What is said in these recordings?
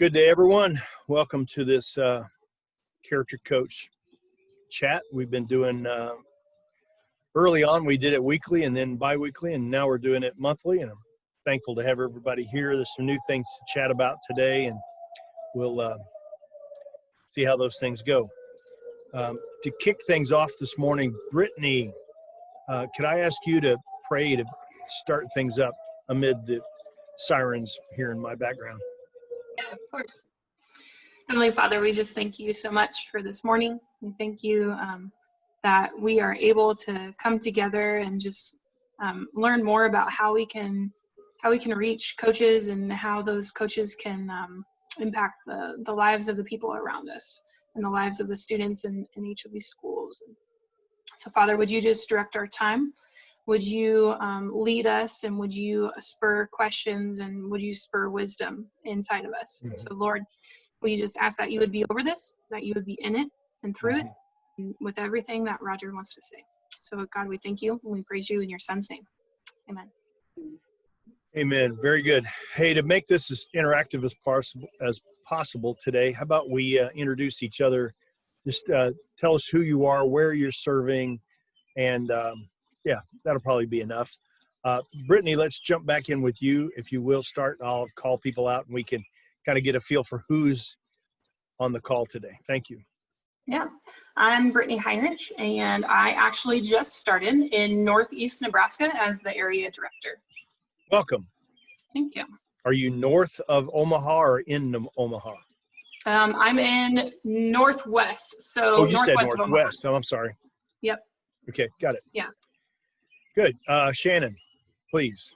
Good day, everyone. Welcome to this character coach chat. We've been doing, early on, we did it weekly and then bi-weekly, and now we're doing it monthly. And I'm thankful to have everybody here. There's some new things to chat about today, and we'll see how those things go. To kick things off this morning, Brittany, could I ask you to pray to start things up amid the sirens here in my background? Yeah, of course. Heavenly Father, we just thank you so much for this morning. We thank you that we are able to come together and just learn more about how we can reach coaches and how those coaches can impact the lives of the people around us and the lives of the students in each of these schools. So, Father, would you just direct our time? Would you lead us, and would you spur questions, and would you spur wisdom inside of us? Mm-hmm. So, Lord, we just ask that you would be over this, that you would be in it and through it, and with everything that Roger wants to say. So, God, we thank you, and we praise you in your son's name. Amen. Amen. Very good. Hey, to make this as interactive as possible today, how about we introduce each other? Just tell us who you are, where you're serving, and yeah, that'll probably be enough. Brittany, let's jump back in with you. If you will start, I'll call people out and we can kind of get a feel for who's on the call today. Thank you. Yeah, I'm Brittany Heinrich, and I actually just started in Northeast Nebraska as the area director. Welcome. Thank you. Are you north of Omaha or in Omaha? I'm in Northwest. So oh, you said Northwest. Oh, I'm sorry. Yep. Okay, got it. Yeah. Good. Shannon, please.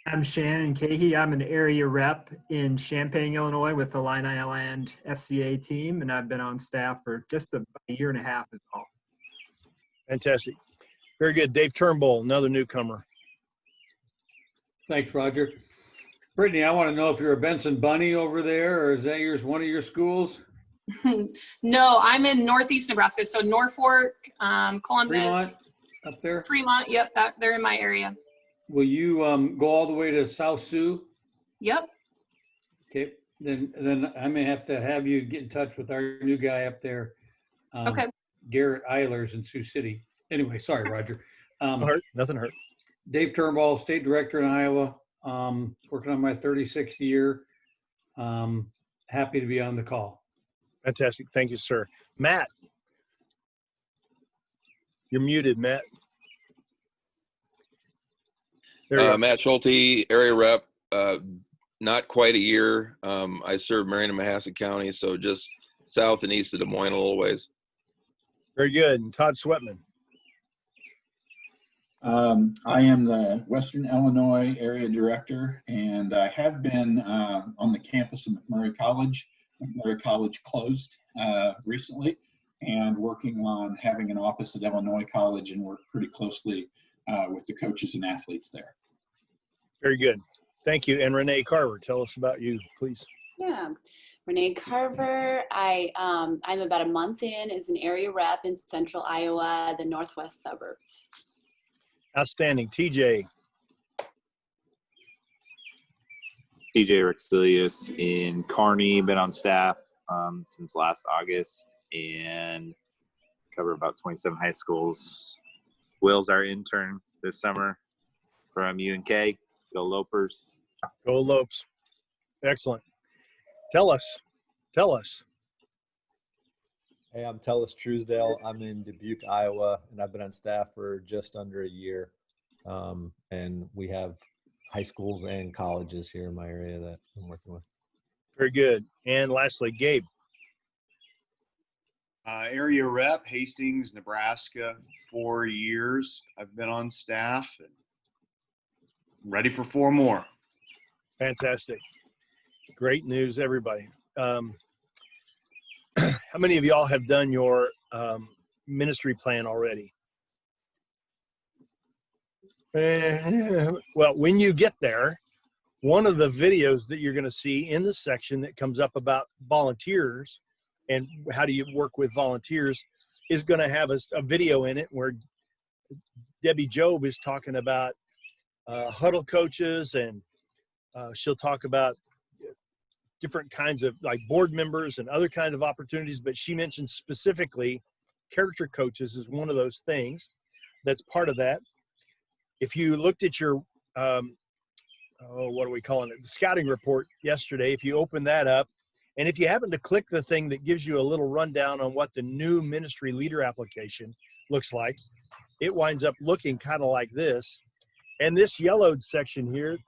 I'm Shannon Cahey. I'm an area rep in Champaign, Illinois with the Illini Land FCA team, and I've been on staff for just about a year and a half is all. Fantastic. Very good. Dave Turnbull, another newcomer. Thanks, Roger. Brittany, I want to know if you're a Benson Bunny over there, or is that one of your schools? No, I'm in Northeast Nebraska, so Norfolk, Columbus. Fremont, up there? Fremont, yep, they're in my area. Will you go all the way to South Sioux? Yep. Okay, then I may have to have you get in touch with our new guy up there. Okay. Garrett Eilers in Sioux City. Anyway, sorry, Roger. Nothing hurt. Dave Turnbull, state director in Iowa, working on my 36th year. Happy to be on the call. Fantastic. Thank you, sir. Matt. You're muted, Matt. Matt Schulte, area rep, not quite a year. I serve Marion and Mahasset County, so just south and east of Des Moines a little ways. Very good. And Todd Sweatman. I am the Western Illinois area director, and I have been on the campus of McMurray College. McMurray College closed recently, and working on having an office at Illinois College and work pretty closely with the coaches and athletes there. Very good. Thank you. And Renee Carver, tell us about you, please. Yeah, Renee Carver. I'm about a month in as an area rep in central Iowa, the northwest suburbs. Outstanding. TJ. TJ Rexilius in Kearney, been on staff since last August and cover about 27 high schools. Will's our intern this summer from UNK. Go Lopers. Go Lopes. Excellent. Tell us. Hey, I'm Tellis Truesdale. I'm in Dubuque, Iowa, and I've been on staff for just under a year. And we have high schools and colleges here in my area that I'm working with. Very good. And lastly, Gabe. Area rep, Hastings, Nebraska, 4 years. I've been on staff and ready for 4 more. Fantastic. Great news, everybody. How many of y'all have done your ministry plan already? Well, when you get there, one of the videos that you're going to see in the section that comes up about volunteers and how do you work with volunteers is going to have a video in it where Debbie Job is talking about huddle coaches, and she'll talk about different kinds of like board members and other kinds of opportunities, but she mentioned specifically character coaches is one of those things that's part of that. If you looked at your, what are we calling it? The scouting report yesterday, if you open that up, and if you happen to click the thing that gives you a little rundown on what the new ministry leader application looks like, it winds up looking kind of like this. And this yellowed section here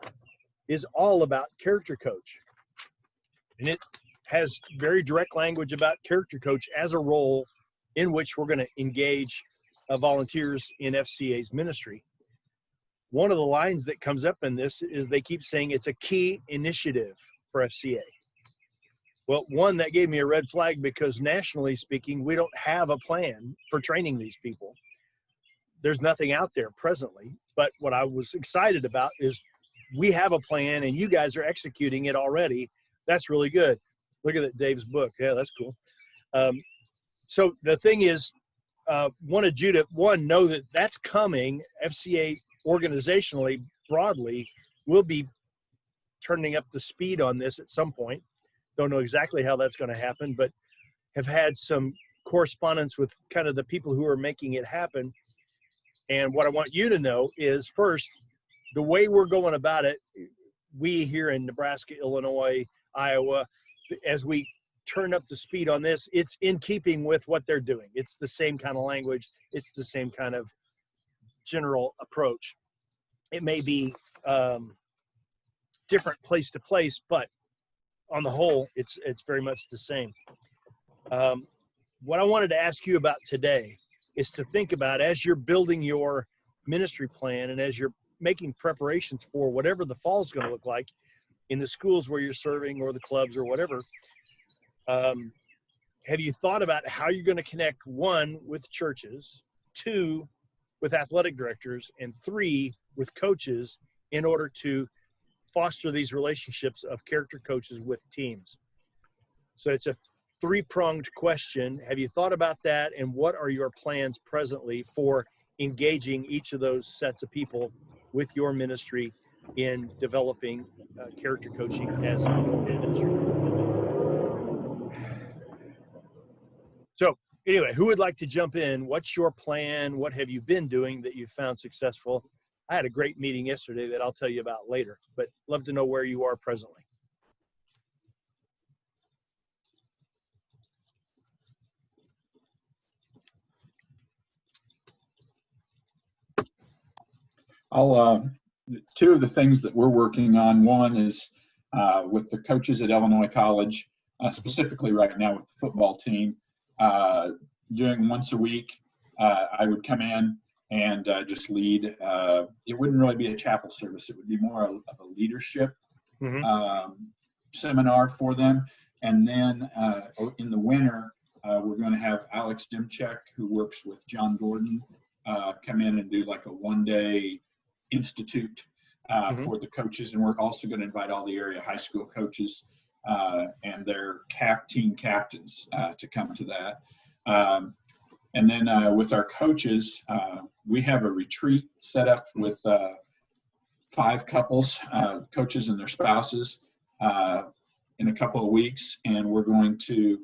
is all about character coach. And it has very direct language about character coach as a role in which we're going to engage volunteers in FCA's ministry. One of the lines that comes up in this is they keep saying it's a key initiative for FCA. Well, one, that gave me a red flag because nationally speaking, we don't have a plan for training these people. There's nothing out there presently. But what I was excited about is we have a plan and you guys are executing it already. That's really good. Look at that, Dave's book. Yeah, that's cool. So the thing is, wanted you to, know that that's coming. FCA organizationally, broadly, will be turning up the speed on this at some point. Don't know exactly how that's going to happen, but have had some correspondence with kind of the people who are making it happen. And what I want you to know is, first, the way we're going about it, we here in Nebraska, Illinois, Iowa, as we turn up the speed on this, it's in keeping with what they're doing. It's the same kind of language. It's the same kind of general approach. It may be different place to place, but on the whole, it's very much the same. What I wanted to ask you about today is to think about, as you're building your ministry plan and as you're making preparations for whatever the fall is going to look like in the schools where you're serving or the clubs or whatever, have you thought about how you're going to connect, 1, with churches, 2, with athletic directors, and 3, with coaches in order to foster these relationships of character coaches with teams? So it's a 3-pronged question. Have you thought about that? And what are your plans presently for engaging each of those sets of people with your ministry in developing character coaching as a ministry? So anyway, who would like to jump in? What's your plan? What have you been doing that you found successful? I had a great meeting yesterday that I'll tell you about later, but love to know where you are presently. I'll, 2 of the things that we're working on, one is with the coaches at Illinois College, specifically right now with the football team, doing once a week, I would come in and just lead. It wouldn't really be a chapel service. It would be more of a leadership seminar for them. And then in the winter, we're going to have Alex Dimchek, who works with John Gordon, come in and do like a 1-day institute for the coaches. And we're also going to invite all the area high school coaches and their team captains to come to that. And then with our coaches, we have a retreat set up with 5 couples, coaches and their spouses, in a couple of weeks. And we're going to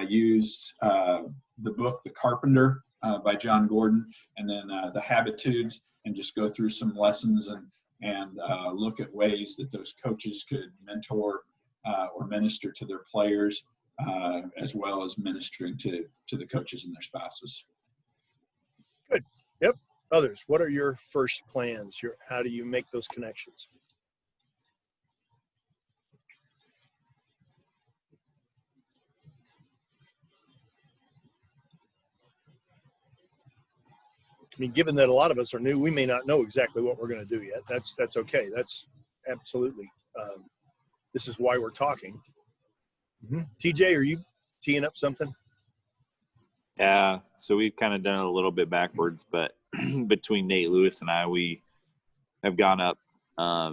use the book, The Carpenter, by John Gordon, and then the Habitudes, and just go through some lessons and look at ways that those coaches could mentor or minister to their players, as well as ministering to the coaches and their spouses. Good. Yep. Others, what are your first plans? How do you make those connections? I mean, given that a lot of us are new, we may not know exactly what we're going to do yet. That's okay. That's absolutely. This is why we're talking. TJ, are you teeing up something? Yeah, so we've kind of done it a little bit backwards, but between Nate Lewis and I, we have gone up,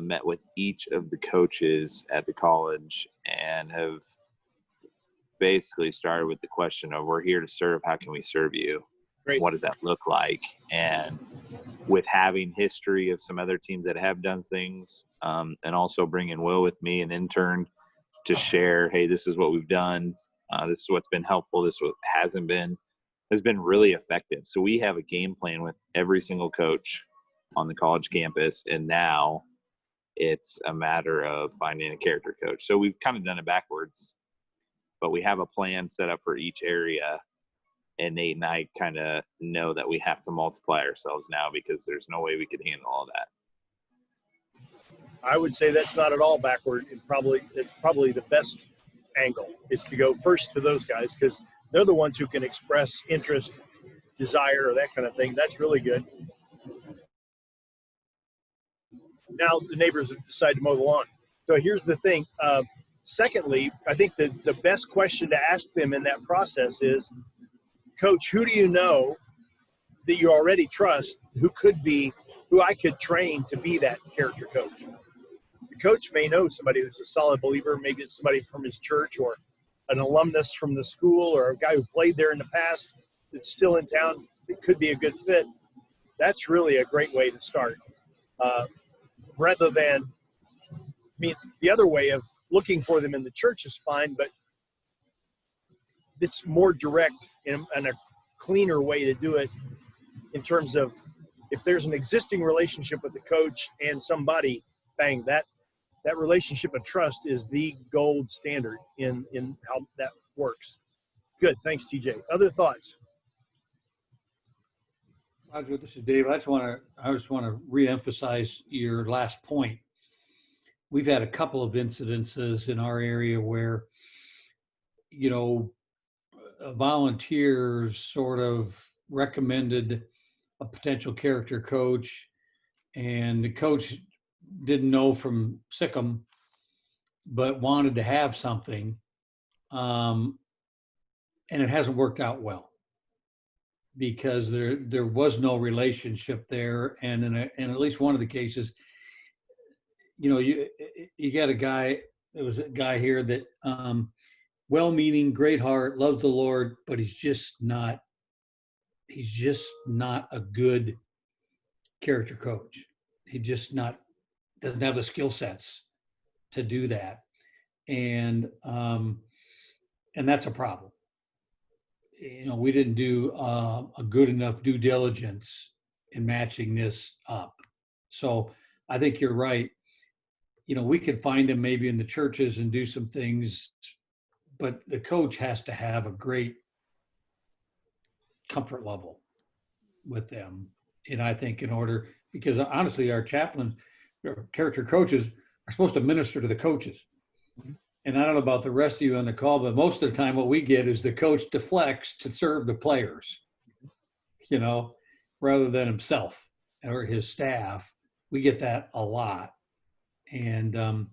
met with each of the coaches at the college, and have basically started with the question of, we're here to serve, how can we serve you? Great. What does that look like? And with having history of some other teams that have done things, and also bringing Will with me, an intern, to share, hey, this is what we've done. This is what's been helpful. This is what has been really effective. So we have a game plan with every single coach on the college campus. And now it's a matter of finding a character coach. So we've kind of done it backwards, but we have a plan set up for each area. And Nate and I kind of know that we have to multiply ourselves now because there's no way we could handle all that. I would say that's not at all backward. It's probably the best angle is to go first to those guys because they're the ones who can express interest, desire, or that kind of thing. That's really good. Now the neighbors have decided to mow the lawn. So here's the thing. Secondly, I think the best question to ask them in that process is, Coach, who do you know that you already trust who I could train to be that character coach? The coach may know somebody who's a solid believer. Maybe it's somebody from his church or an alumnus from the school or a guy who played there in the past that's still in town. It could be a good fit. That's really a great way to start. Rather than, the other way of looking for them in the church is fine, but it's more direct and a cleaner way to do it in terms of if there's an existing relationship with the coach and somebody, bang, that relationship of trust is the gold standard in how that works. Good. Thanks, TJ. Other thoughts? Roger, this is Dave. I just want to reemphasize your last point. We've had a couple of incidences in our area where, volunteers sort of recommended a potential character coach, and the coach didn't know from Sikkim, but wanted to have something, and it hasn't worked out well because there was no relationship there, and in at least one of the cases, you got a guy. There was a guy here that well-meaning, great heart, loves the Lord, but he's just not a good character coach. He just doesn't have the skill sets to do that. And that's a problem. We didn't do a good enough due diligence in matching this up. So I think you're right. We could find him maybe in the churches and do some things, but the coach has to have a great comfort level with them. And I think because honestly, our chaplain, our character coaches are supposed to minister to the coaches. And I don't know about the rest of you on the call, but most of the time what we get is the coach deflects to serve the players, rather than himself or his staff. We get that a lot. And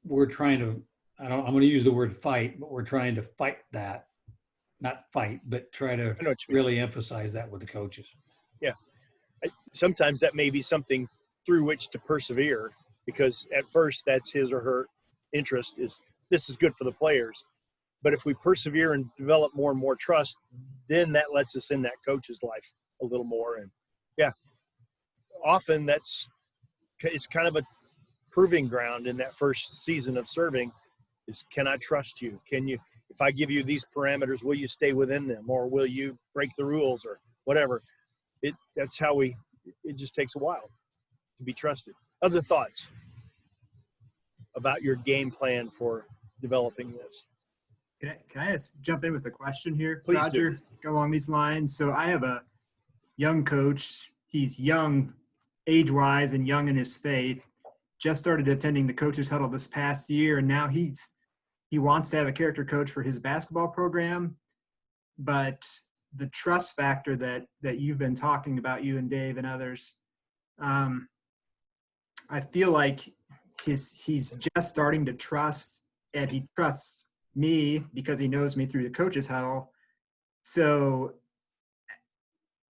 we're trying to, I'm going to use the word fight, but we're trying to fight that, not fight, but try to really emphasize that with the coaches. Yeah. Sometimes that may be something through which to persevere, because at first that's his or her interest is this is good for the players. But if we persevere and develop more and more trust, then that lets us in that coach's life a little more. And yeah, often it's kind of a proving ground in that first season of serving is, can I trust you? If I give you these parameters, will you stay within them, or will you break the rules, or whatever? That's how it just takes a while to be trusted. Other thoughts about your game plan for developing this? Can I jump in with a question here, Please Roger? do. Go along these lines. So I have a young coach. He's young age-wise and young in his faith. Just started attending the coaches huddle this past year, and now he wants to have a character coach for his basketball program. But the trust factor that you've been talking about, you and Dave and others, I feel like he's just starting to trust, and he trusts me because he knows me through the coaches huddle. So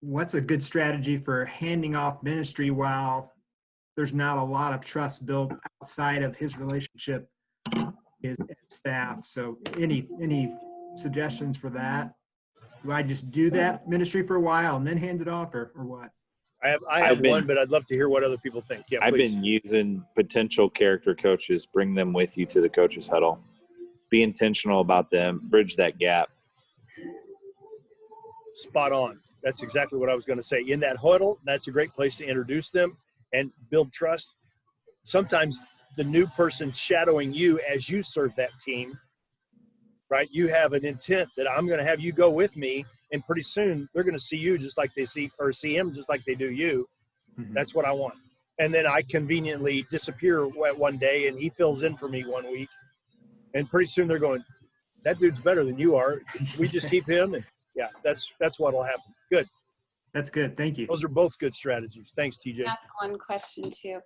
what's a good strategy for handing off ministry while there's not a lot of trust built outside of his relationship with his staff? So any suggestions for that? Do I just do that ministry for a while and then hand it off, or what? I have I've been- one, but I'd love to hear what other people think. Yeah, I've please. been using potential character coaches, bring them with you to the coaches huddle. Be intentional about them, bridge that gap. Spot on. That's exactly what I was going to say. In that huddle, that's a great place to introduce them and build trust. Sometimes the new person shadowing you as you serve that team, right? You have an intent that I'm going to have you go with me, and pretty soon they're going to see you just like they see him just like they do you. Mhm. That's what I want. And then I conveniently disappear one day, and he fills in for me one week, and pretty soon they're going, that dude's better than you are. We just keep him, and yeah, that's what'll happen. Good. That's good. Thank you. Those are both good strategies. Thanks, TJ. Ask one question too.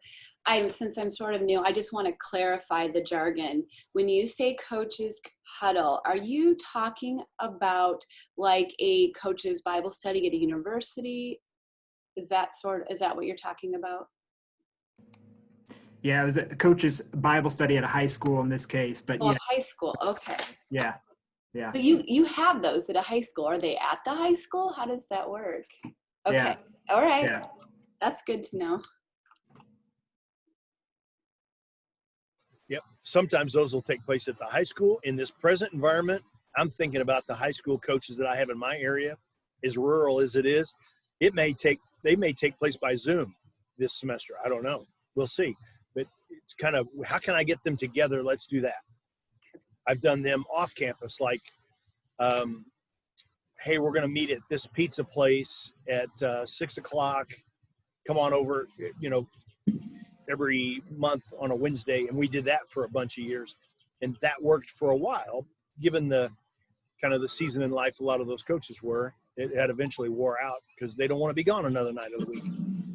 Since I'm sort of new, I just want to clarify the jargon. When you say coaches huddle, are you talking about like a coach's Bible study at a university? Is that what you're talking about? Yeah, it was a coach's Bible study at a high school in this case, but yeah, High school. Okay. yeah. So you have those at a high school. Are they at the high school? How does that work? Okay. Yeah. All right. Yeah. That's good to know. Yep. Sometimes those will take place at the high school. In this present environment, I'm thinking about the high school coaches that I have in my area, as rural as it is. They may take place by Zoom this semester. I don't know. We'll see. But it's kind of, how can I get them together? Let's do that. I've done them off campus, like, hey, we're going to meet at this pizza place at 6 o'clock. Come on over, every month on a Wednesday. And we did that for a bunch of years. And that worked for a while, given the kind of the season in life a lot of those coaches were. It had eventually wore out because they don't want to be gone another night of the week.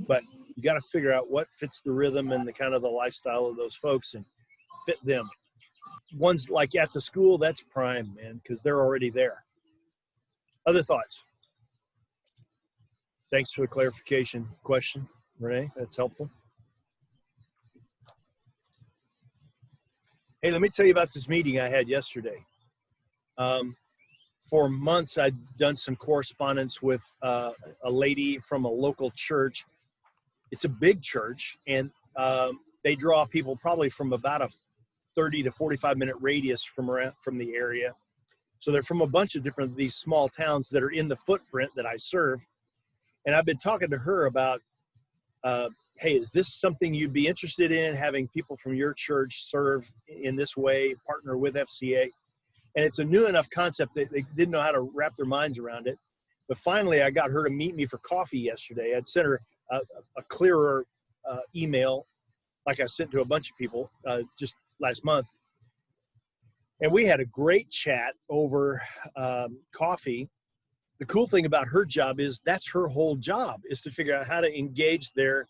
But you got to figure out what fits the rhythm and the kind of the lifestyle of those folks and fit them. Ones like at the school, that's prime, man, because they're already there. Other thoughts? Thanks for the clarification question, Renee. That's helpful. Hey, let me tell you about this meeting I had yesterday. For months, I'd done some correspondence with a lady from a local church. It's a big church, and they draw people probably from about a 30 to 45-minute radius from the area. So they're from a bunch of these small towns that are in the footprint that I serve. And I've been talking to her about, hey, is this something you'd be interested in, having people from your church serve in this way, partner with FCA? And it's a new enough concept that they didn't know how to wrap their minds around it. But finally, I got her to meet me for coffee yesterday. I'd sent her a clearer email, like I sent to a bunch of people just last month. And we had a great chat over coffee. The cool thing about her job is that's her whole job, is to figure out how to engage their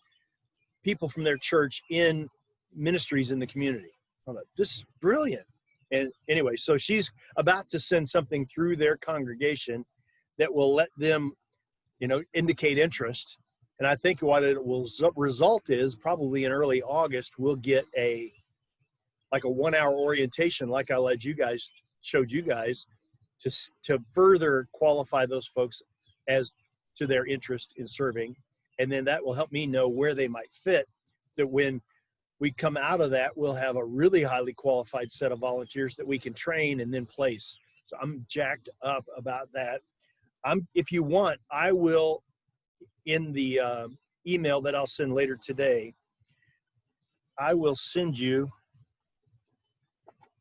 people from their church in ministries in the community. I'm like, this is brilliant. And anyway, so she's about to send something through their congregation that will let them, indicate interest. And I think what it will result is probably in early August, we'll get a 1-hour orientation, like I showed you guys, to further qualify those folks as to their interest in serving. And then that will help me know where they might fit, that when we come out of that, we'll have a really highly qualified set of volunteers that we can train and then place. So I'm jacked up about that. If you want, I will, in the email that I'll send later today, I will send you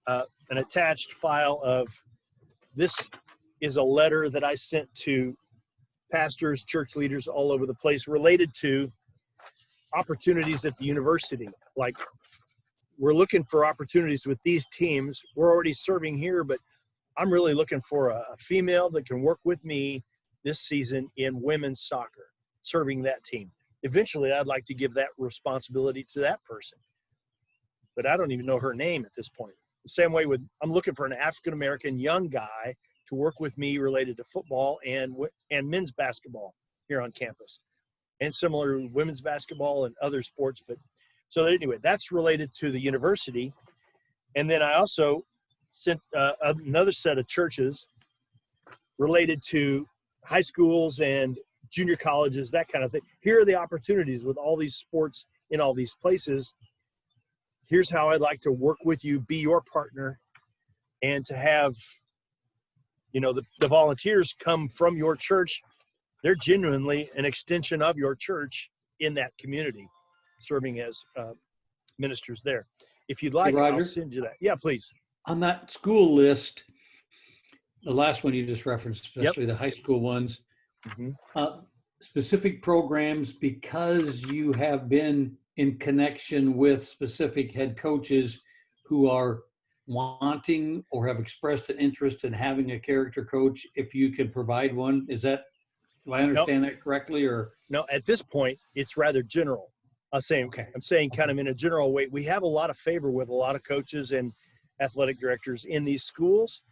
an attached file of, this is a letter that I sent to pastors, church leaders all over the place related to opportunities at the university. Like, we're looking for opportunities with these teams. We're already serving here, but I'm really looking for a female that can work with me this season in women's soccer, serving that team. Eventually, I'd like to give that responsibility to that person, but I don't even know her name at this point. The same way I'm looking for an African-American young guy to work with me related to football and men's basketball here on campus, and similar women's basketball and other sports. But so anyway, that's related to the university. And then I also sent another set of churches related to high schools and junior colleges, that kind of thing. Here are the opportunities with all these sports in all these places. Here's how I'd like to work with you, be your partner, and to have, you know, the volunteers come from your church. They're genuinely an extension of your church in that community, serving as ministers there. If you'd like, Hey, Roger? I'll send you that. Yeah, please. On that school list, the last one you just referenced, Yep. especially the high school ones, Mhm. specific programs, because you have been in connection with specific head coaches who are wanting or have expressed an interest in having a character coach, if you could provide one. Is that, do I understand that correctly, or? No, at this point, it's rather general. I'm saying kind of in a general way, we have a lot of favor with a lot of coaches and athletic directors in these schools.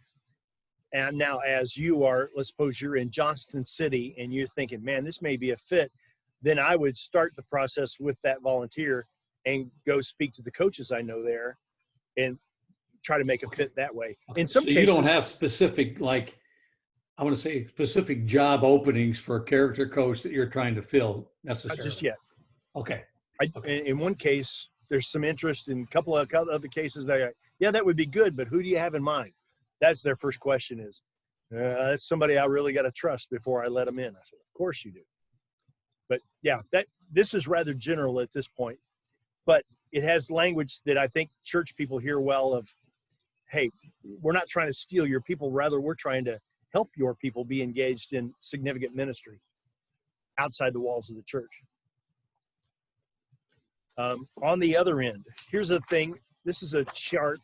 And now, as you are, let's suppose you're in Johnston City and you're thinking, man, this may be a fit, then I would start the process with that volunteer and go speak to the coaches I know there and try to make a fit that way. Okay. In some so cases, you don't have specific, like, I want to say specific job openings for a character coach that you're trying to fill necessarily. not just yet. Okay. In one case, there's some interest. In a couple of other cases, yeah, that would be good, but who do you have in mind? That's their first question is, that's somebody I really got to trust before I let them in. I said, of course you do. But yeah, this is rather general at this point, but it has language that I think church people hear well of, hey, we're not trying to steal your people. Rather, we're trying to help your people be engaged in significant ministry outside the walls of the church. On the other end, here's the thing. This is a chart,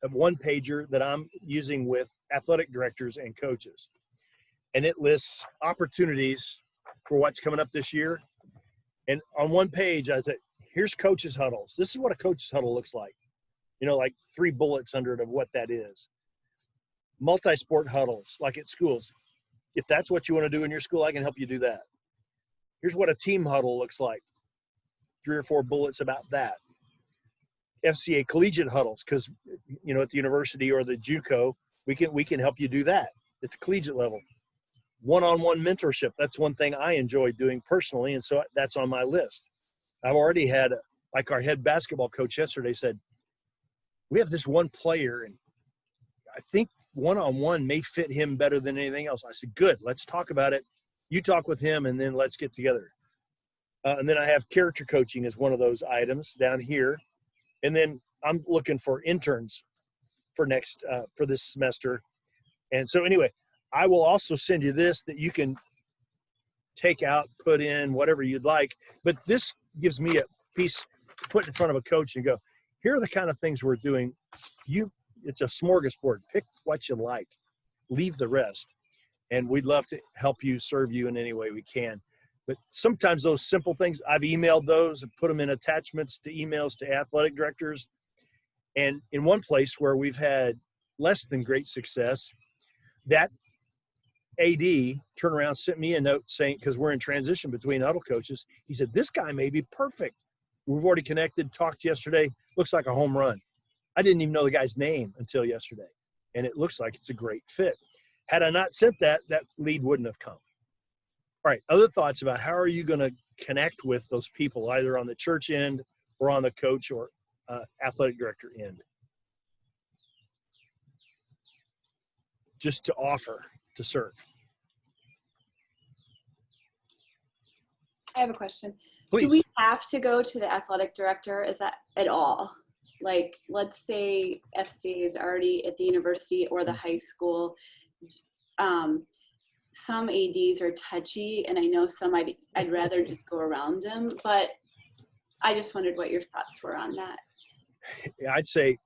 a one-pager that I'm using with athletic directors and coaches. And it lists opportunities for what's coming up this year. And on one page, I said, here's coaches' huddles. This is what a coaches' huddle looks like. You know, like 3 bullets under it of what that is. Multi-sport huddles, like at schools. If that's what you want to do in your school, I can help you do that. Here's what a team huddle looks like. 3 or 4 bullets about that. FCA collegiate huddles, because, you know, at the university or the JUCO, we can help you do that. It's collegiate level. One-on-one mentorship. That's one thing I enjoy doing personally, and so that's on my list. I've already had, like our head basketball coach yesterday said, we have this one player, and I think one-on-one may fit him better than anything else. I said, good, let's talk about it. You talk with him, and then let's get together. And then I have character coaching as one of those items down here. And then I'm looking for interns for for this semester. And so anyway, I will also send you this that you can take out, put in, whatever you'd like. But this gives me a piece to put in front of a coach and go, here are the kind of things we're doing. It's a smorgasbord. Pick what you like. Leave the rest. And we'd love to help you, serve you in any way we can. But sometimes those simple things, I've emailed those and put them in attachments to emails to athletic directors. And in one place where we've had less than great success, that AD turned around, sent me a note saying, because we're in transition between huddle coaches, he said, this guy may be perfect. We've already connected, talked yesterday, looks like a home run. I didn't even know the guy's name until yesterday. And it looks like it's a great fit. Had I not sent that, that lead wouldn't have come. All right, other thoughts about how are you going to connect with those people, either on the church end or on the coach or athletic director end? Just to offer, to serve. I have a question. Please. Do we have to go to the athletic director? Is that at all? Like, let's say FCA is already at the university or the high school. Some ADs are touchy, and I know some I'd rather just go around them, but I just wondered what your thoughts were on that. I'd say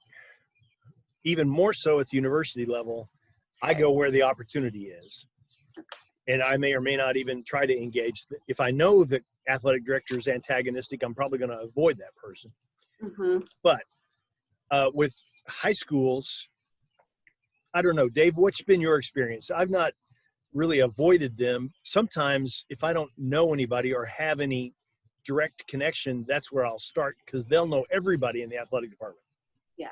even more so at the university level, I go where the opportunity is. And I may or may not even try to engage. If I know the athletic director is antagonistic, I'm probably going to avoid that person. Mm-hmm. But with high schools, I don't know. Dave, what's been your experience? I've not really avoided them. Sometimes if I don't know anybody or have any direct connection, that's where I'll start because they'll know everybody in the athletic department. Yeah.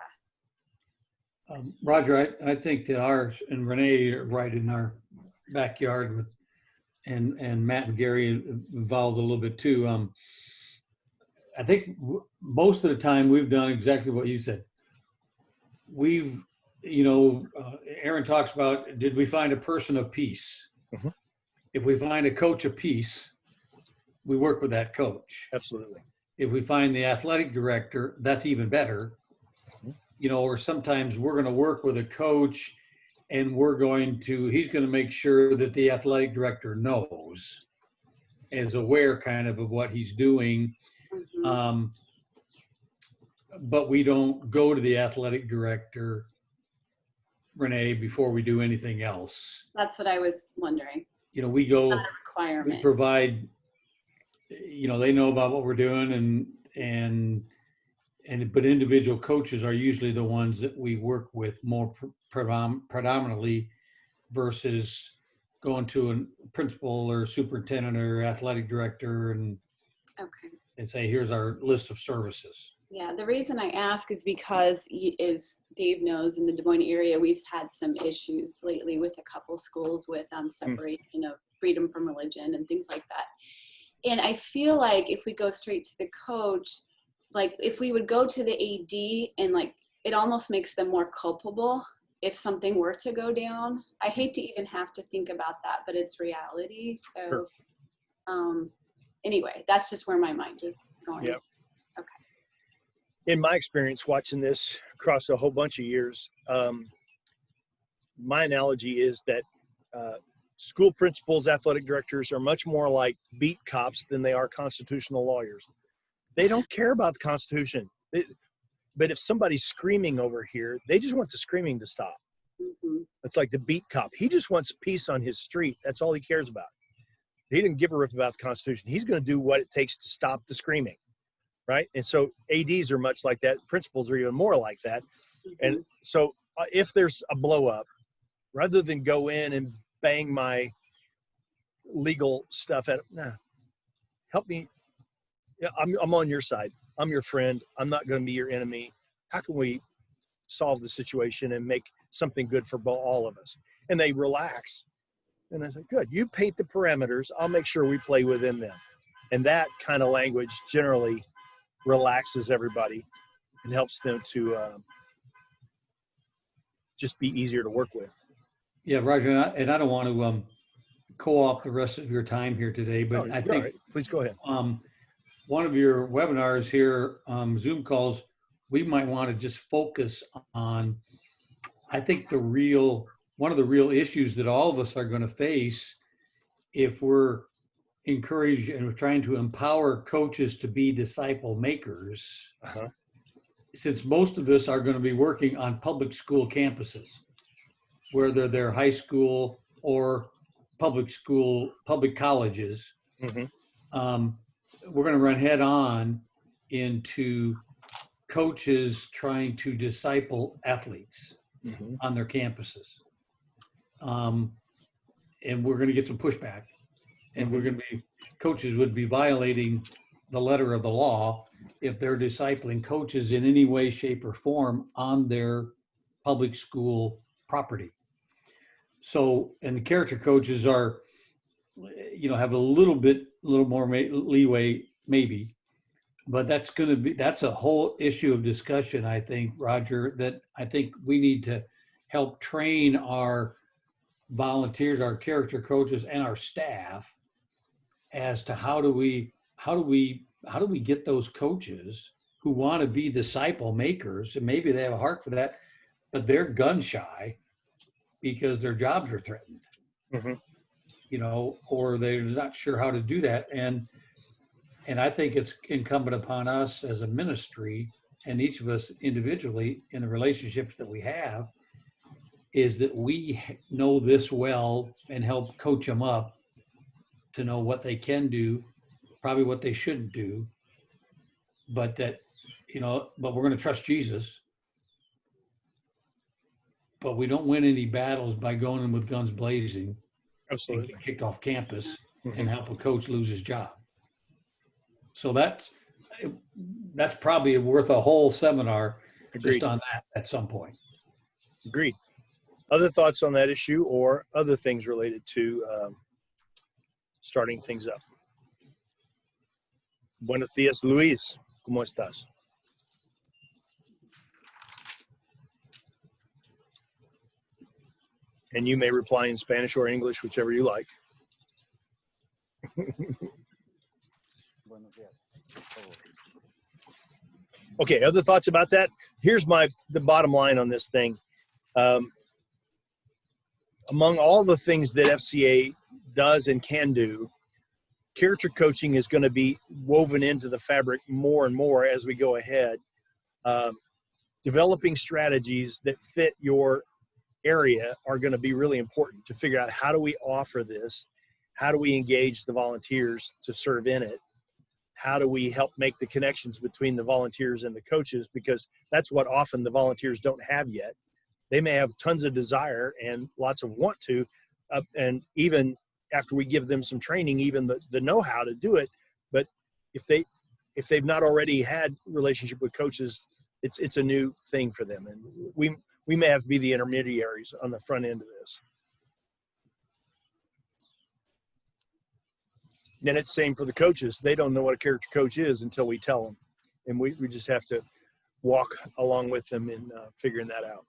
Roger, I think that ours and Renee are right in our backyard with and Matt and Gary involved a little bit too. I think most of the time we've done exactly what you said. We've, Aaron talks about, did we find a person of peace? Mm-hmm. If we find a coach of peace, we work with that coach. Absolutely. If we find the athletic director, that's even better. Or sometimes we're going to work with a coach and he's going to make sure that the athletic director knows, is aware kind of what he's doing. Mm-hmm. But we don't go to the athletic director, Renee, before we do anything else. That's what I was wondering. We go, Not a requirement. we provide, they know about what we're doing but individual coaches are usually the ones that we work with more predominantly versus going to a principal or superintendent or athletic director and say, here's our list of services. Yeah, the reason I ask is because, as Dave knows, in the Des Moines area, we've had some issues lately with a couple schools with separation of freedom from religion and things like that. And I feel like if we go straight to the coach, like if we would go to the AD and like, it almost makes them more culpable if something were to go down. I hate to even have to think about that, but it's reality. So anyway, that's just where my mind is going. Yep. Okay. In my experience watching this across a whole bunch of years, my analogy is that school principals, athletic directors are much more like beat cops than they are constitutional lawyers. They don't care about the Constitution. But if somebody's screaming over here, they just want the screaming to stop. Mm-hmm. It's like the beat cop. He just wants peace on his street. That's all he cares about. He didn't give a rip about the Constitution. He's going to do what it takes to stop the screaming, right? And so ADs are much like that. Principals are even more like that. Mm-hmm. And so if there's a blow up, rather than go in and bang my legal stuff at help me. Yeah, I'm on your side. I'm your friend. I'm not going to be your enemy. How can we solve the situation and make something good for all of us? And they relax. And I said, good, you paint the parameters. I'll make sure we play within them. And that kind of language generally relaxes everybody and helps them to just be easier to work with. Yeah, Roger, and I don't want to co-opt the rest of your time here today, but I think, right. Please go ahead. One of your webinars here, Zoom calls, we might want to just focus on, I think one of the real issues that all of us are going to face if we're encouraged and we're trying to empower coaches to be disciple makers, since most of us are going to be working on public school campuses, whether they're high school or public colleges. Mm-hmm. We're going to run head on into coaches trying to disciple athletes on their campuses. And we're going to get some pushback. And coaches would be violating the letter of the law if they're discipling coaches in any way, shape, or form on their public school property. So, and the character coaches are, have a little more leeway maybe, but that's a whole issue of discussion, I think, Roger, that I think we need to help train our volunteers, our character coaches, and our staff as to how do we get those coaches who want to be disciple makers, and maybe they have a heart for that, but they're gun shy because their jobs are threatened. Or they're not sure how to do that. And I think it's incumbent upon us as a ministry and each of us individually in the relationships that we have is that we know this well and help coach them up to know what they can do, probably what they shouldn't do, but that, but we're going to trust Jesus. But we don't win any battles by going in with guns blazing. Absolutely. And get kicked off campus and help a coach lose his job. So that's probably worth a whole seminar. Agreed. Just on that at some point. Agreed. Other thoughts on that issue or other things related to starting things up. Buenos días, Luis. ¿Cómo estás? And you may reply in Spanish or English, whichever you like. Okay, other thoughts about that? Here's the bottom line on this thing. Among all the things that FCA does and can do, character coaching is going to be woven into the fabric more and more as we go ahead. Developing strategies that fit your area are going to be really important to figure out, how do we offer this? How do we engage the volunteers to serve in it? How do we help make the connections between the volunteers and the coaches? Because that's what often the volunteers don't have yet. They may have tons of desire and lots of want to, and even after we give them some training, even the know-how to do it. But if they've not already had relationship with coaches, it's a new thing for them. And we may have to be the intermediaries on the front end of this. Then it's the same for the coaches. They don't know what a character coach is until we tell them. And we just have to walk along with them in figuring that out.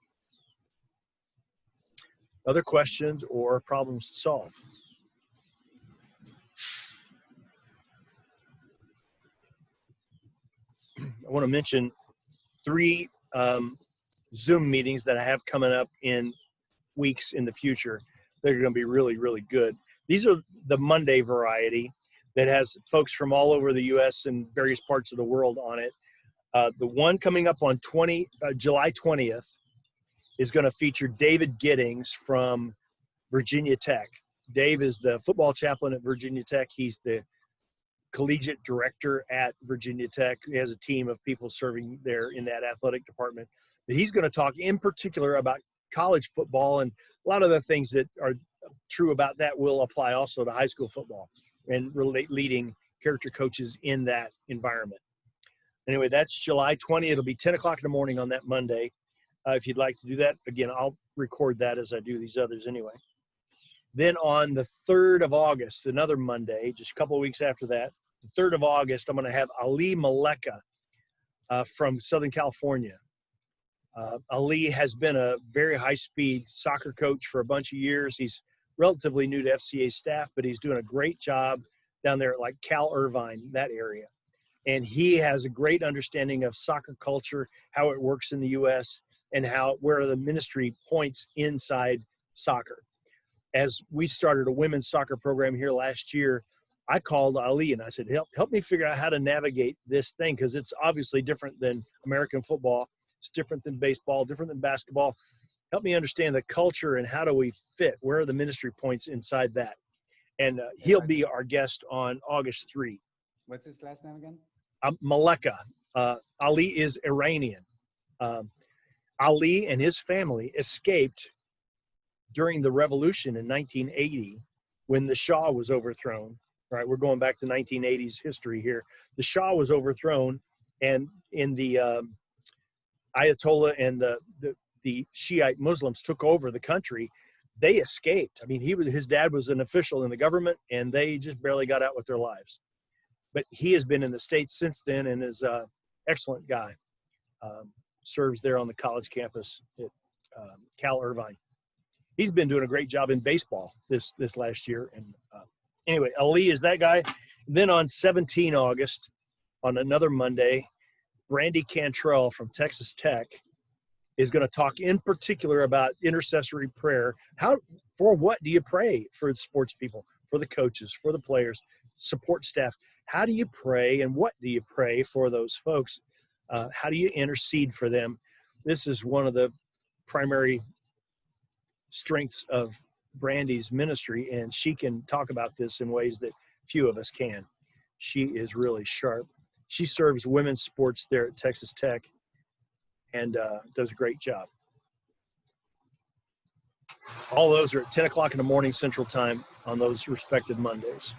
Other questions or problems to solve? I want to mention 3 Zoom meetings that I have coming up in weeks in the future. They're going to be really, really good. These are the Monday variety that has folks from all over the U.S. and various parts of the world on it. The one coming up on July 20th is going to feature David Giddings from Virginia Tech. Dave is the football chaplain at Virginia Tech. He's the collegiate director at Virginia Tech. He has a team of people serving there in that athletic department. But he's going to talk in particular about college football, and a lot of the things that are true about that will apply also to high school football and leading character coaches in that environment. Anyway, that's July 20th. It'll be 10 o'clock in the morning on that Monday. If you'd like to do that, again, I'll record that as I do these others anyway. Then on the 3rd of August, another Monday, just a couple of weeks after that, the 3rd of August, I'm going to have Ali Maleka from Southern California. Ali has been a very high-speed soccer coach for a bunch of years. He's relatively new to FCA staff, but he's doing a great job down there at like Cal Irvine, that area. And he has a great understanding of soccer culture, how it works in the U.S., and where are the ministry points inside soccer. As we started a women's soccer program here last year, I called Ali and I said, help me figure out how to navigate this thing, because it's obviously different than American football. It's different than baseball, different than basketball. Help me understand the culture and how do we fit? Where are the ministry points inside that? And he'll be our guest on August 3. What's his last name again? Maleka. Ali is Iranian. Ali and his family escaped during the revolution in 1980 when the Shah was overthrown. Right, we're going back to 1980s history here. The Shah was overthrown, and in the Ayatollah and the Shiite Muslims took over the country. They escaped. I mean, his dad was an official in the government, and they just barely got out with their lives. But he has been in the States since then and is an excellent guy. Serves there on the college campus at Cal Irvine. He's been doing a great job in baseball this last year. And anyway, Ali is that guy. Then on 17 August, on another Monday, Brandy Cantrell from Texas Tech is going to talk in particular about intercessory prayer. For what do you pray for the sports people, for the coaches, for the players, support staff? How do you pray, and what do you pray for those folks? How do you intercede for them? This is one of the primary strengths of Brandy's ministry, and she can talk about this in ways that few of us can. She is really sharp. She serves women's sports there at Texas Tech and does a great job. All those are at 10 o'clock in the morning Central Time on those respective Mondays.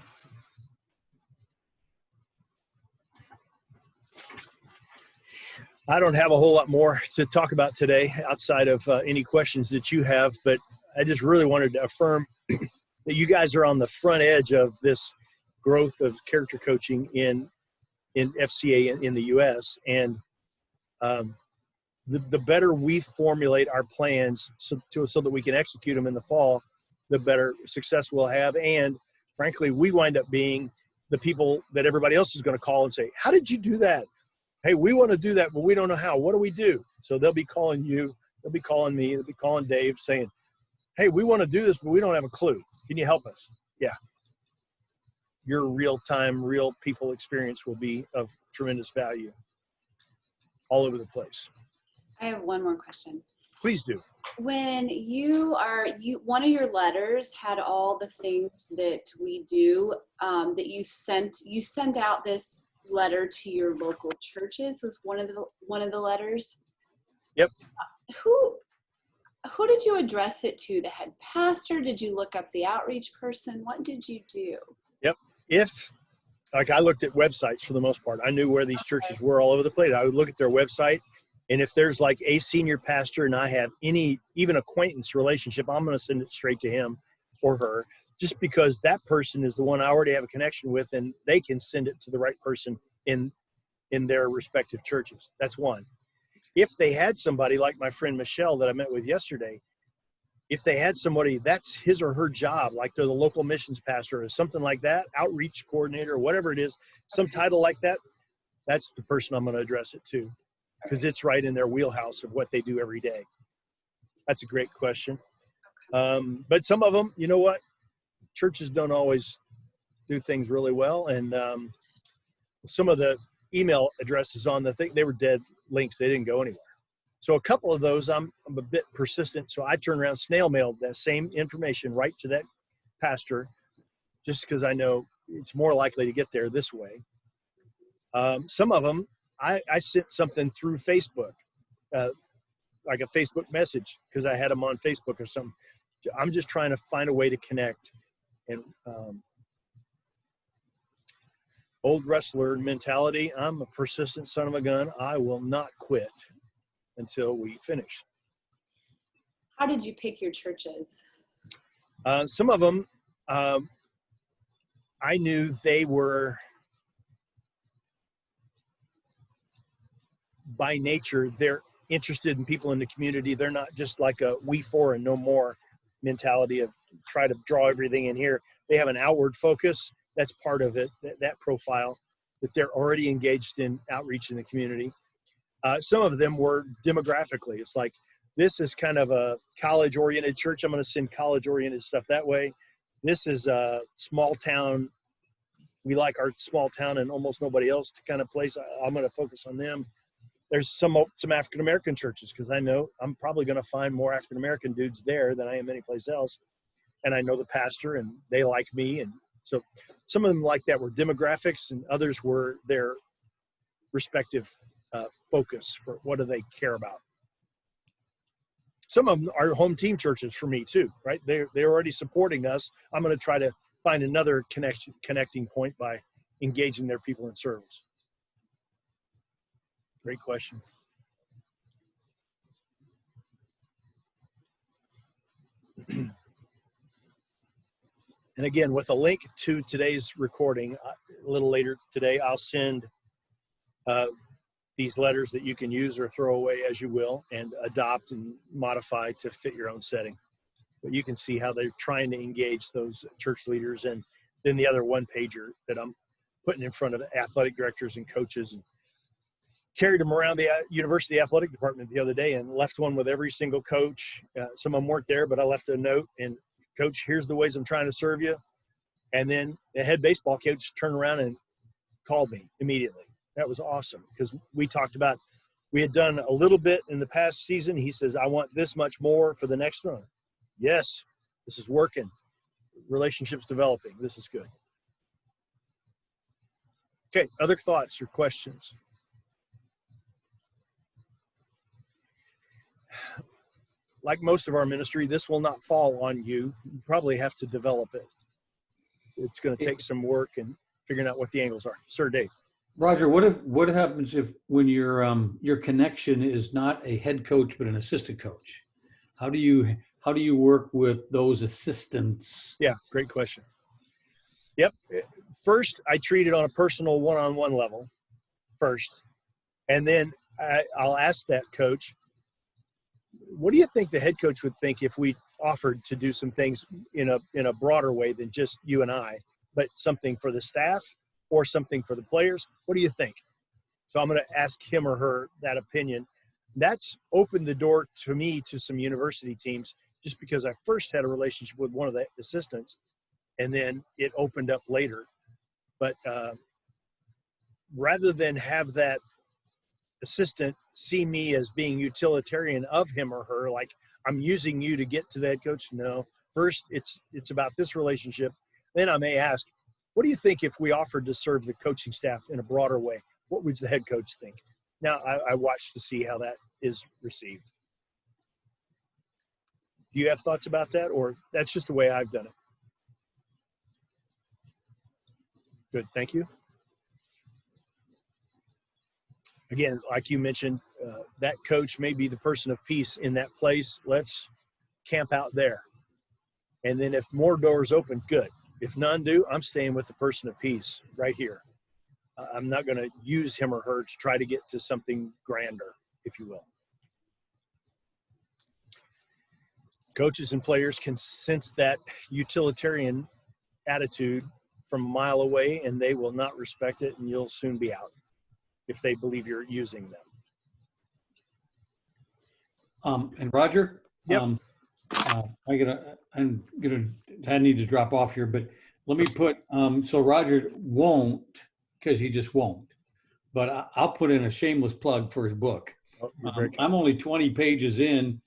I don't have a whole lot more to talk about today outside of any questions that you have, but I just really wanted to affirm that you guys are on the front edge of this growth of character coaching in FCA in the U.S. And the better we formulate our plans so that we can execute them in the fall, the better success we'll have. And frankly, we wind up being the people that everybody else is going to call and say, how did you do that? Hey, we want to do that, but we don't know how. What do we do? So they'll be calling you, they'll be calling me, they'll be calling Dave saying, hey, we want to do this, but we don't have a clue. Can you help us? Yeah. Your real-time, real people experience will be of tremendous value all over the place. I have one more question. Please do. When one of your letters had all the things that we do, that you sent out this letter to your local churches, was one of the letters. Yep. Who did you address it to? The head pastor? Did you look up the outreach person? What did you do? Yep. I looked at websites for the most part. I knew where these churches were all over the place. I would look at their website, and if there's like a senior pastor and I have even acquaintance relationship, I'm going to send it straight to him or her, just because that person is the one I already have a connection with, and they can send it to the right person in their respective churches. That's one. If they had somebody like my friend Michelle that I met with yesterday, if they had somebody that's his or her job, like they're the local missions pastor or something like that, outreach coordinator or whatever it is, some title like that, that's the person I'm going to address it to, because it's right in their wheelhouse of what they do every day. That's a great question. But some of them, you know what? Churches don't always do things really well. And some of the email addresses on the thing, they were dead links. They didn't go anywhere. So a couple of those, I'm a bit persistent. So I turned around, snail mailed that same information right to that pastor, just because I know it's more likely to get there this way. Some of them, I sent something through Facebook, like a Facebook message, because I had them on Facebook or something. I'm just trying to find a way to connect. And old wrestler mentality, I'm a persistent son of a gun. I will not quit until we finish. How did you pick your churches? Some of them, I knew they were, by nature, they're interested in people in the community. They're not just like a we for and no more mentality of try to draw everything in here. They have an outward focus. That's part of it, that profile, that they're already engaged in outreach in the community. Some of them were demographically. It's like, this is kind of a college-oriented church. I'm going to send college-oriented stuff that way. This is a small town. We like our small town and almost nobody else to kind of place. I'm going to focus on them. There's some African-American churches, because I know I'm probably going to find more African-American dudes there than I am anyplace else. And I know the pastor, and they like me. And so some of them like that were demographics, and others were their respective focus for what do they care about. Some of them are home team churches for me too, right? They're already supporting us. I'm going to try to find another connecting point by engaging their people in service. Great question. And again, with a link to today's recording, a little later today, I'll send these letters that you can use or throw away as you will, and adopt and modify to fit your own setting. But you can see how they're trying to engage those church leaders. And then the other one-pager that I'm putting in front of athletic directors and coaches, and carried them around the university athletic department the other day and left one with every single coach. Some of them weren't there, but I left a note, and coach, here's the ways I'm trying to serve you. And then the head baseball coach turned around and called me immediately. That was awesome, because we talked about, we had done a little bit in the past season. He says, I want this much more for the next one. Yes, this is working. Relationships developing. This is good. Okay, other thoughts or questions? Like most of our ministry, this will not fall on you. You probably have to develop it. It's going to take some work and figuring out what the angles are. Sir Dave. Roger, what happens if when your connection is not a head coach but an assistant coach? How do how do you work with those assistants? Yeah, great question. Yep. First, I treat it on a personal one-on-one level first. And then I'll ask that coach, what do you think the head coach would think if we offered to do some things in a broader way than just you and I, but something for the staff or something for the players? What do you think? So I'm going to ask him or her that opinion. That's opened the door to me to some university teams just because I first had a relationship with one of the assistants, and then it opened up later. But rather than have that assistant see me as being utilitarian of him or her, like I'm using you to get to the head coach, no. First, it's about this relationship. Then I may ask, what do you think if we offered to serve the coaching staff in a broader way? What would the head coach think? Now, I watch to see how that is received. Do you have thoughts about that, or that's just the way I've done it? Good, thank you. Again, like you mentioned, that coach may be the person of peace in that place. Let's camp out there. And then if more doors open, good. If none do, I'm staying with the person of peace right here. I'm not going to use him or her to try to get to something grander, if you will. Coaches and players can sense that utilitarian attitude from a mile away, and they will not respect it, and you'll soon be out if they believe you're using them. And Roger, yep. I need to drop off here, but let me put, so Roger won't, because he just won't, but I'll put in a shameless plug for his book. Oh, I'm only 20 pages in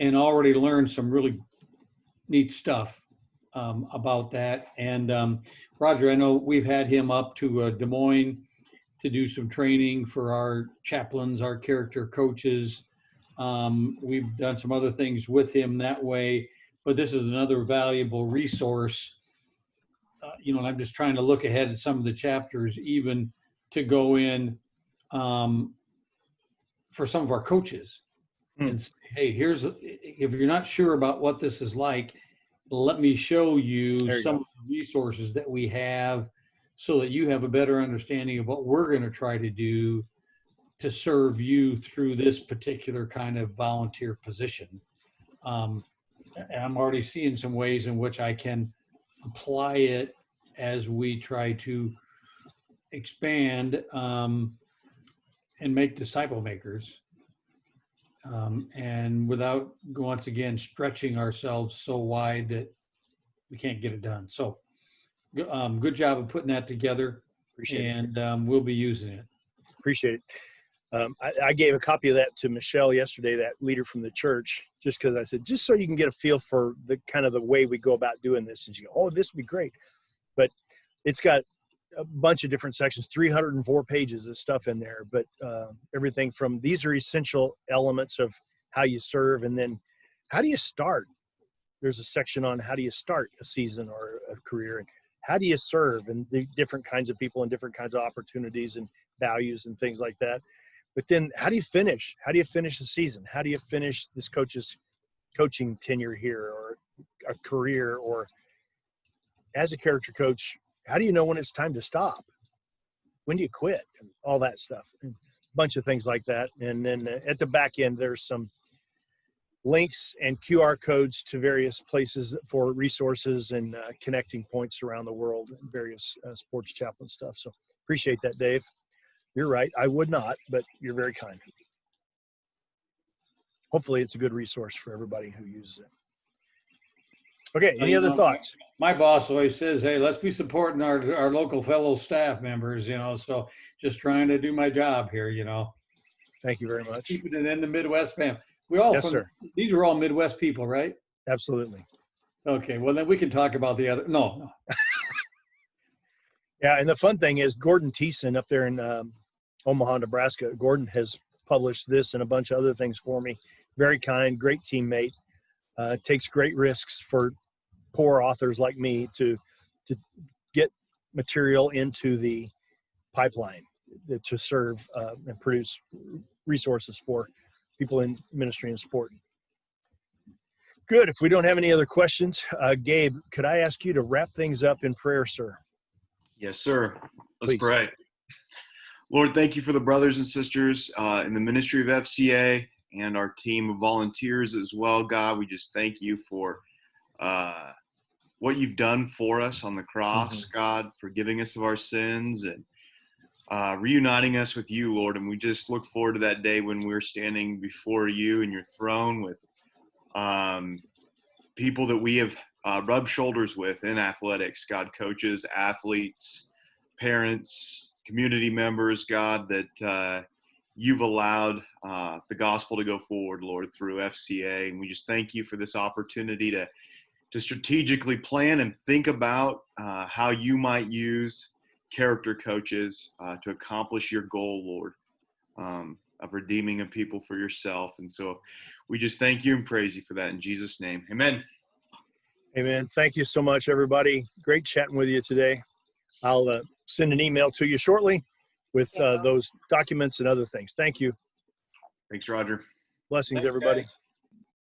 and already learned some really neat stuff about that. And Roger, I know we've had him up to Des Moines to do some training for our chaplains, our character coaches. We've done some other things with him that way, but this is another valuable resource. And I'm just trying to look ahead at some of the chapters, even to go in for some of our coaches and say, hey, if you're not sure about what this is like, let me show you some of the resources that we have so that you have a better understanding of what we're going to try to do to serve you through this particular kind of volunteer position. And I'm already seeing some ways in which I can apply it as we try to expand and make disciple makers. And without, once again, stretching ourselves so wide that we can't get it done. So good job of putting that together. Appreciate it. And we'll be using it. Appreciate it. I gave a copy of that to Michelle yesterday, that leader from the church, just because I said, just so you can get a feel for the kind of the way we go about doing this. And she goes, oh, this would be great. But it's got a bunch of different sections, 304 pages of stuff in there, but everything from these are essential elements of how you serve. And then how do you start? There's a section on how do you start a season or a career, and how do you serve, and the different kinds of people and different kinds of opportunities and values and things like that. But then how do you finish? How do you finish the season? How do you finish this coach's coaching tenure here, or a career, or as a character coach, how do you know when it's time to stop? When do you quit? And all that stuff. And a bunch of things like that. And then at the back end, there's some links and QR codes to various places for resources and connecting points around the world, and various sports chaplain stuff. So appreciate that, Dave. You're right. I would not, but you're very kind. Hopefully it's a good resource for everybody who uses it. Okay, any other thoughts? My boss always says, hey, let's be supporting our local fellow staff members, so just trying to do my job here, Thank you very much. Keeping it in the Midwest fam. We all, yes, sir. These are all Midwest people, right? Absolutely. Okay, well then we can talk about the other, no. Yeah, and the fun thing is Gordon Thiessen up there in Omaha, Nebraska, Gordon has published this and a bunch of other things for me. Very kind, great teammate. Takes great risks for poor authors like me to get material into the pipeline to serve and produce resources for people in ministry and sport. Good. If we don't have any other questions, Gabe, could I ask you to wrap things up in prayer, sir? Yes, sir. Let's Please. pray. Lord, thank you for the brothers and sisters in the ministry of FCA and our team of volunteers as well, God. We just thank you for what you've done for us on the cross, God, forgiving us of our sins and reuniting us with you, Lord. And we just look forward to that day when we're standing before you and your throne with people that we have rubbed shoulders with in athletics, God, coaches, athletes, parents, community members, God, that you've allowed the gospel to go forward, Lord, through FCA. And we just thank you for this opportunity to strategically plan and think about how you might use character coaches to accomplish your goal, Lord, of redeeming a people for yourself. And so we just thank you and praise you for that in Jesus' name. Amen. Amen. Thank you so much, everybody. Great chatting with you today. I'll send an email to you shortly with those documents and other things. Thank you. Thanks, Roger. Blessings, everybody.